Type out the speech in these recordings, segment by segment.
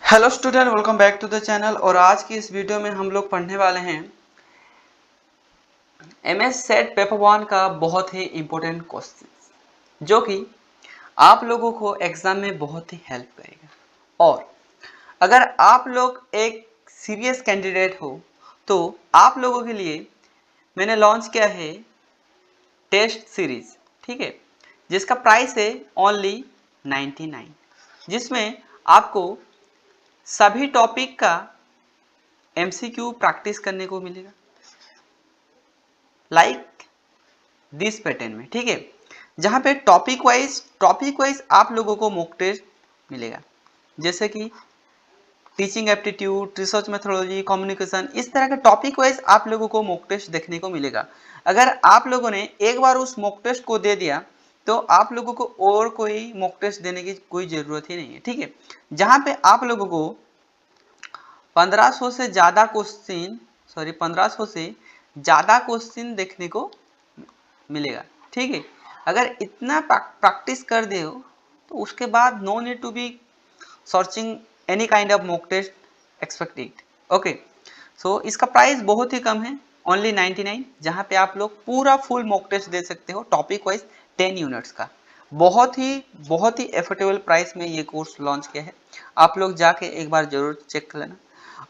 Hello student, welcome back to the channel. और आज की इस वीडियो में हम लोग पढ़ने वाले हैं एमएस सेट पेपर वन का बहुत ही इम्पोर्टेंट क्वेश्चन, जो कि आप लोगों को एग्जाम में बहुत ही हेल्प करेगा। और अगर आप लोग एक सीरियस कैंडिडेट हो तो आप लोगों के लिए मैंने लॉन्च किया है टेस्ट सीरीज, ठीक है, जिसका प्राइस है ओनली 99, जिसमें आपको सभी टॉपिक का एमसीक्यू प्रैक्टिस करने को मिलेगा लाइक दिस पैटर्न में, ठीक है, जहां पे टॉपिक वाइज आप लोगों को मॉक टेस्ट मिलेगा, जैसे कि teaching aptitude, research methodology, communication, इस तरह के टॉपिक वाइज आप लोगों को मॉक टेस्ट देखने को मिलेगा। अगर आप लोगों ने एक बार उस मॉक टेस्ट को दे दिया तो आप लोगों को और कोई मॉक टेस्ट देने की कोई जरूरत ही नहीं है, ठीक है, जहां पे आप लोगों को 1500 से ज़्यादा क्वेश्चन 1500 से ज़्यादा क्वेश्चन देखने को मिलेगा, ठीक है। अगर इतना प्रैक्टिस कर दे हो तो उसके बाद no need to be searching any kind of mock test expected. Okay, so इसका प्राइस बहुत ही कम है, ओनली 99, जहाँ पे आप लोग पूरा फुल मॉक टेस्ट दे सकते हो टॉपिक वाइज 10 यूनिट्स का। बहुत ही एफोर्डेबल प्राइस में ये कोर्स लॉन्च किया है। आप लोग जाके एक बार जरूर चेक कर लेना,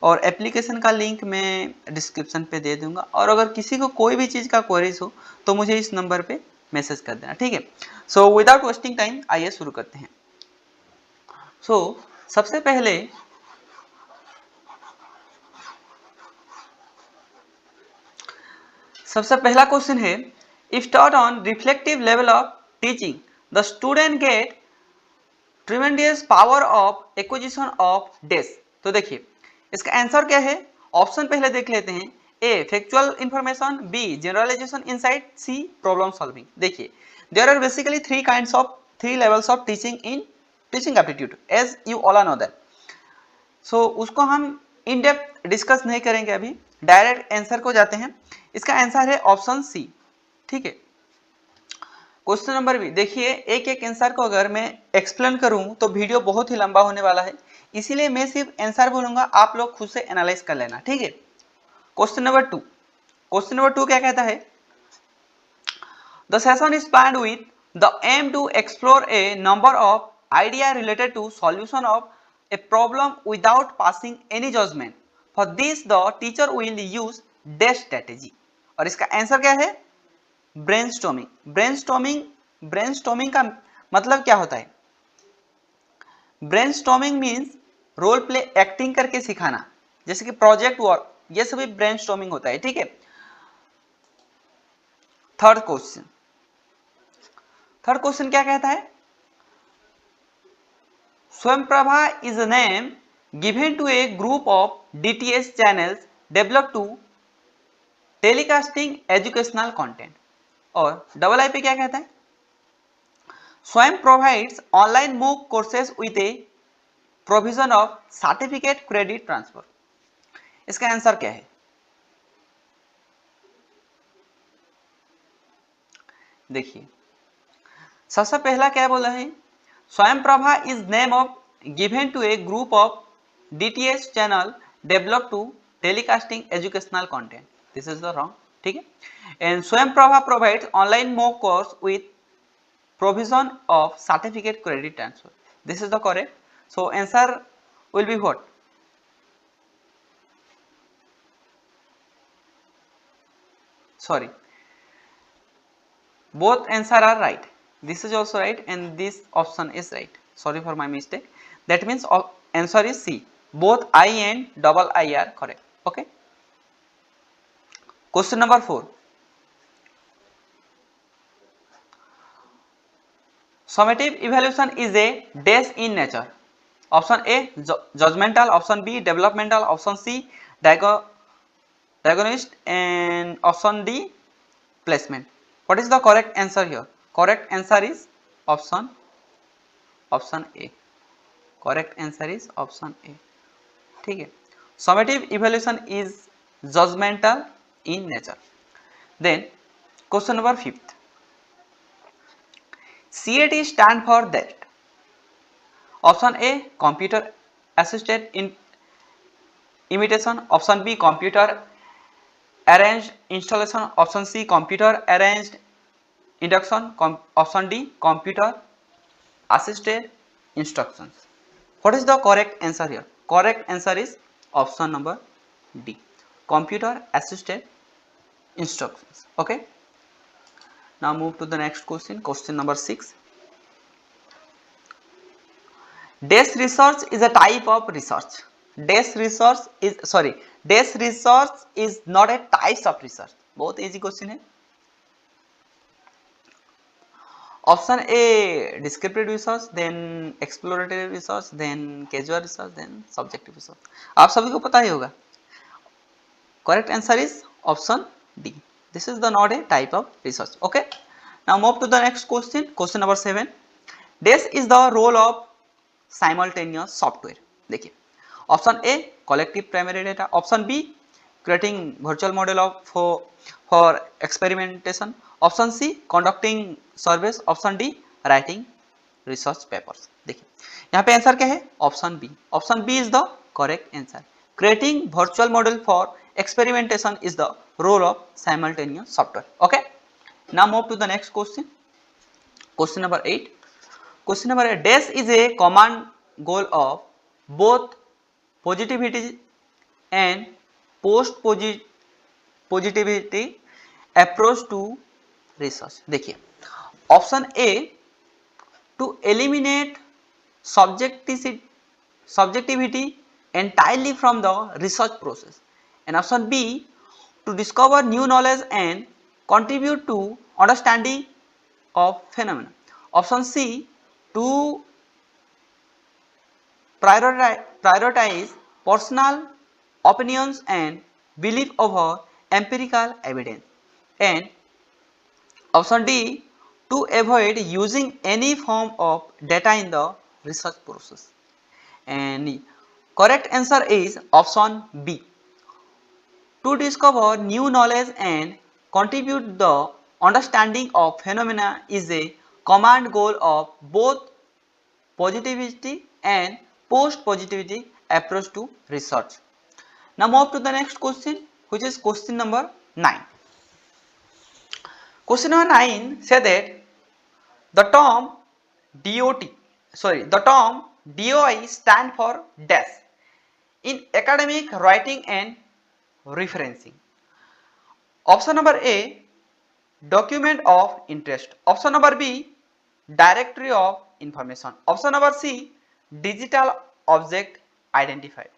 और एप्लीकेशन का लिंक मैं डिस्क्रिप्शन पे दे दूंगा। और अगर किसी को कोई भी चीज़ का क्वेरीज हो तो मुझे इस नंबर पे मैसेज कर देना, ठीक है। सो विदाउट वेस्टिंग टाइम आइए शुरू करते हैं। सो सबसे पहला क्वेश्चन है, if taught on reflective level of teaching the student get tremendous power of acquisition of days. तो देखिए इसका आंसर क्या है। ऑप्शन पहले देख लेते हैं। A factual information, B generalization insight, C problem solving. देखिए there are basically three levels of teaching in teaching aptitude, as you all know that. So उसको हम इन डेप्थ डिस्कस नहीं करेंगे, अभी डायरेक्ट आंसर को जाते हैं। इसका आंसर है ऑप्शन सी, ठीक है। क्वेश्चन नंबर बी देखिए, एक एक आंसर को अगर मैं एक्सप्लेन करूं तो वीडियो बहुत ही लंबा होने वाला है, इसीलिए मैं सिर्फ आंसर बोलूंगा, आप लोग खुद से एनालाइज कर लेना, ठीक है। क्वेश्चन नंबर टू क्या कहता है। The session is planned with the aim to explore a number of idea related to solution of a problem without passing any judgement. For this the teacher will use dash strategy. और इसका answer क्या है, brainstorming का मतलब क्या होता है। Brainstorming means role play acting करके सिखाना, जैसे कि प्रोजेक्ट वर्क, ये सभी ब्रेनस्टॉर्मिंग होता है, ठीक है। थर्ड क्वेश्चन क्या कहता है। Swayamprabha is a name given to a group of DTH channels develop to telecasting educational content. और डबल आई पे क्या कहता है। Swayam provides online MOOC courses with a provision of certificate credit transfer. इसका आंसर क्या है। देखिए सबसे पहला क्या बोला है, Swayam Prabha is name of given to a group of DTH channel develop to telecasting educational content. This is the wrong, ठीक है। एंड स्वयं प्रभा प्रोवाइड्स ऑनलाइन मूक course with provision of certificate credit transfer. This is the correct. So answer will be what? Sorry, both answer are right. This is also right and this option is right. Sorry for my mistake. That means answer is C. Both I and double I are correct. Okay. Question number 4. Summative evaluation is a dash in nature. Option A judgmental, option B developmental, option C diagnostic, and option D placement. What is the correct answer here? Correct answer is option A. Correct answer is option A. ठीक है. Summative evaluation is judgmental in nature. Then question number 5. CAT stand for that. Option A computer assisted in imitation, option B computer arranged installation, option C computer arranged induction, option D computer assisted instructions. What is the correct answer here? Correct answer is option number D, computer assisted instructions. Okay, now move to the next question, question number 6. Desk research is a type of research. Desk research is not a types of research. बहुत easy question है. Option A descriptive research, then exploratory research, then casual research, then subjective research. आप सभी को पता ही होगा. Correct answer is option D. This is the not a type of research. Okay. Now move to the next question. Question number 7. This is the role of simultaneous software. देखिए, option A collective primary data, option B creating virtual model of for experimentation, option C conducting surveys, option D writing research papers. देखिए, यहाँ पे answer क्या है? Option B. Option B is the correct answer. Creating virtual model for experimentation is the role of simultaneous software. Okay, now move to the next question. Question number 8. Question number 8. Dash is a common goal of both positivity and post positivity approach to research. देखिए, option A to eliminate subjectivity entirely from the research process, and option B to discover new knowledge and contribute to understanding of phenomena. Option C to prioritize personal opinions and belief over empirical evidence, and option D to avoid using any form of data in the research process. And correct answer is option B, to discover new knowledge and contribute the understanding of phenomena is a common goal of both positivity and post positivity approach to research. Now move to the next question, which is question number 9. Question number 9 says that the term DOI stand for dash in academic writing and referencing. Option number A document of interest, option number B directory of information, option number C digital object identified,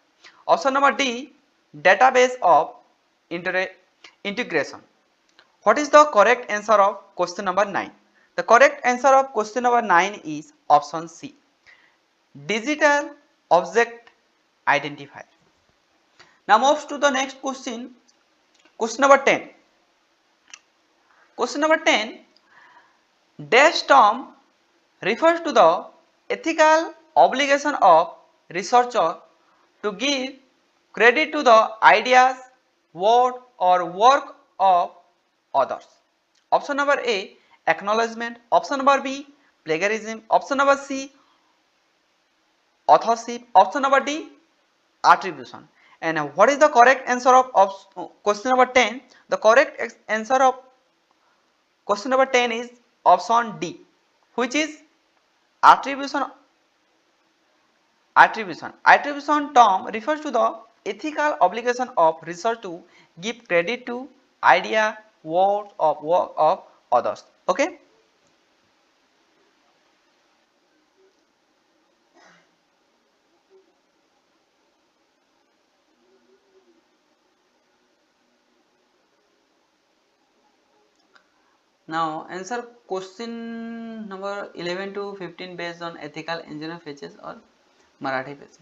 option number D database of integration. What is the correct answer of question number 9? The correct answer of question number 9 is option C, digital object identifier. Now move to the next question, question number 10. Question number 10, dash term refers to the ethical obligation of researcher to give credit to the ideas, word or work of others. Option number A acknowledgement, option number B plagiarism, option number C authorship, option number D attribution. And what is the correct answer of question number 10? The correct answer of question number 10 is option D, which is attribution. Attribution term refers to the ethical obligation of research to give credit to idea, words of work of others. Okay. Now answer question number 11 to 15 based on ethical engineer pages or Marathi pages.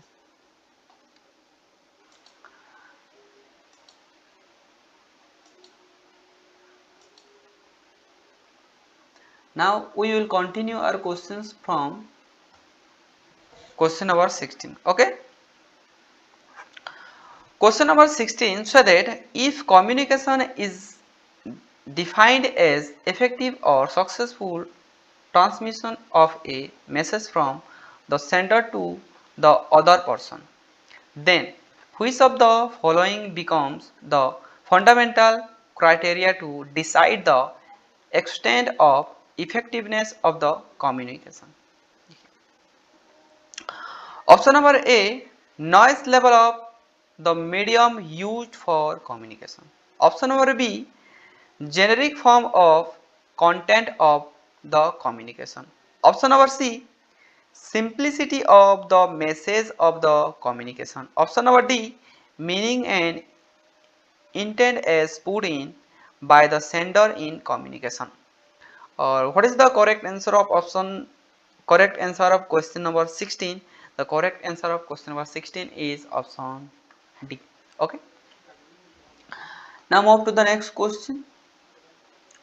Now we will continue our questions from question number 16. Okay. Question number 16 so that if communication is defined as effective or successful transmission of a message from the sender to the other person, then which of the following becomes the fundamental criteria to decide the extent of effectiveness of the communication? Option number A, noise level of the medium used for communication. Option number B, generic form of content of the communication. Option number C, simplicity of the message of the communication. Option number D, meaning and intent as put in by the sender in communication. Or what is the correct answer of question number 16? The correct answer of question number 16 is option D. Okay. Now move to the next question,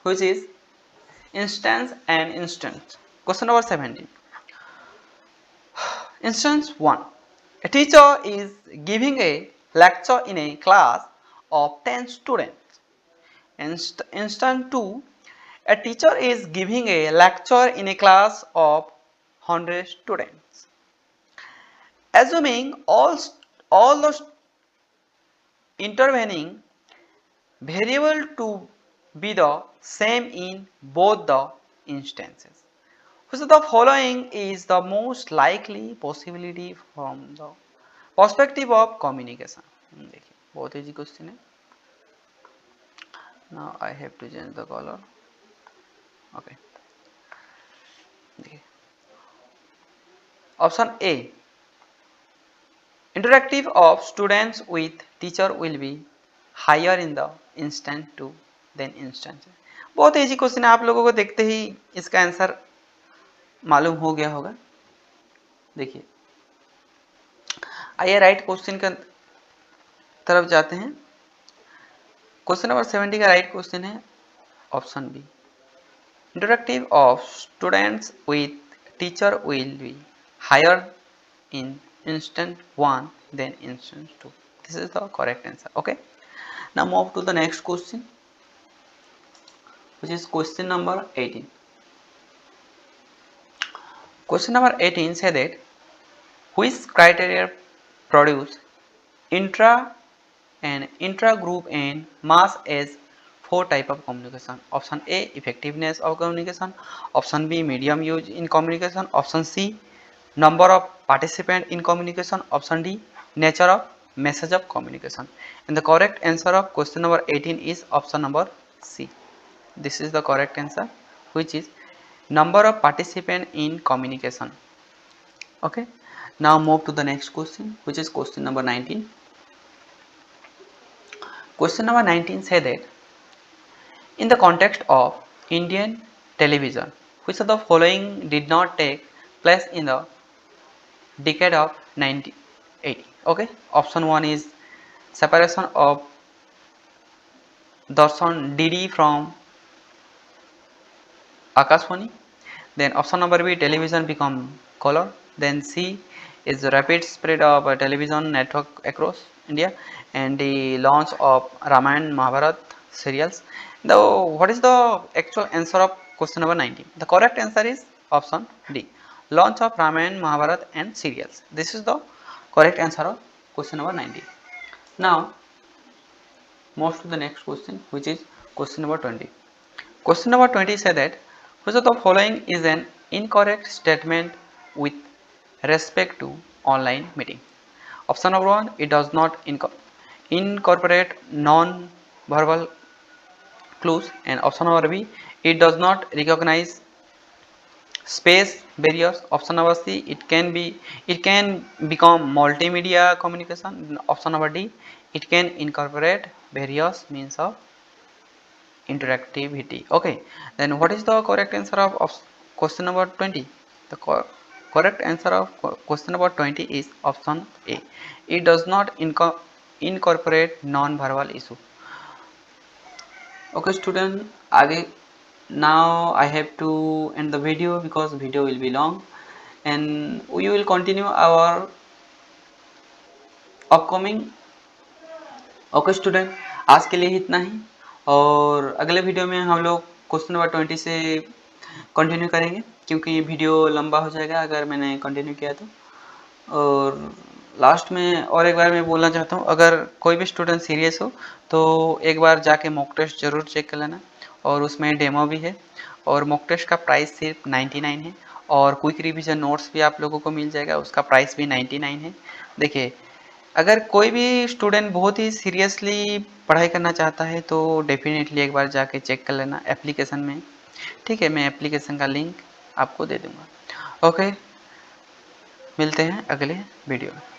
which is instance and instance. Question number 17. Instance 1. A teacher is giving a lecture in a class of 10 students. Instance 2. A teacher is giving a lecture in a class of 100 students. Assuming all the intervening variable to be the same in both the instances, which of the following is the most likely possibility from the perspective of communication? देखिए बहुत easy question है. Now I have to change the color. Okay. देखिए option A, interactive of students with teacher will be higher in the instant 2 than instant. बहुत easy question है, आप लोगों को देखते ही इसका आंसर मालूम हो गया होगा. देखिए आइए राइट क्वेश्चन का तरफ जाते हैं. क्वेश्चन नंबर 70 का राइट क्वेश्चन है option B, interactive of students with teacher will be higher in instant 1 than instant 2. This is the correct answer. Okay, now move to the next question, which is question number 18. Question number 18 say that which criteria produce intra and intra-group and mass as 4 type of communication? Option A, effectiveness of communication. Option B, medium used in communication. Option C, number of participant in communication. Option D, nature of message of communication. And the correct answer of question number 18 is option number C. This is the correct answer, which is number of participant in communication. Okay, now move to the next question, which is question number 19. Question number 19 say that in the context of Indian television, which of the following did not take place in the decade of 1980? Okay, option 1 is separation of Darshan DD from Akashvani. Then option number B, television become color. Then C is the rapid spread of a television network across India and the launch of Ramayana Mahabharat serials. Now, what is the actual answer of question number 19? The correct answer is option D, launch of Ramayana Mahabharat and serials. This is the correct answer of question number 19. Now, move to the next question, which is question number 20. Question number 20 says that which of the following is an incorrect statement with respect to online meeting? Option number 1, it does not incorporate non-verbal clues. And option number B, it does not recognize space barriers. Option number C, it can become multimedia communication. Option number D, it can incorporate various means of interactivity. Okay, then what is the correct answer of question number 20? The correct answer of question number 20 is option A, it does not incorporate non-verbal issue. Okay student, आगे now I have to end the video because video will be long and we will continue our upcoming. Okay student, आज के लिए इतना ही और अगले video में हम लोग क्वेश्चन नंबर 20 से कंटिन्यू करेंगे क्योंकि वीडियो लंबा हो जाएगा अगर मैंने कंटिन्यू किया तो. और लास्ट में और एक बार मैं बोलना चाहता हूँ, अगर कोई भी स्टूडेंट सीरियस हो तो एक बार जाके मॉक टेस्ट जरूर चेक कर लेना, और उसमें डेमो भी है, और मॉक टेस्ट का प्राइस सिर्फ 99 है, और क्विक रिवीजन नोट्स भी आप लोगों को मिल जाएगा, उसका प्राइस भी 99 है। देखिए, अगर कोई भी स्टूडेंट बहुत ही सीरियसली पढ़ाई करना चाहता है तो डेफिनेटली एक बार जाके चेक कर लेना एप्लीकेशन में। ठीक है, मैं एप्लीकेशन का लिंक आपको दे दूंगा। ओके, मिलते हैं अगले वीडियो में।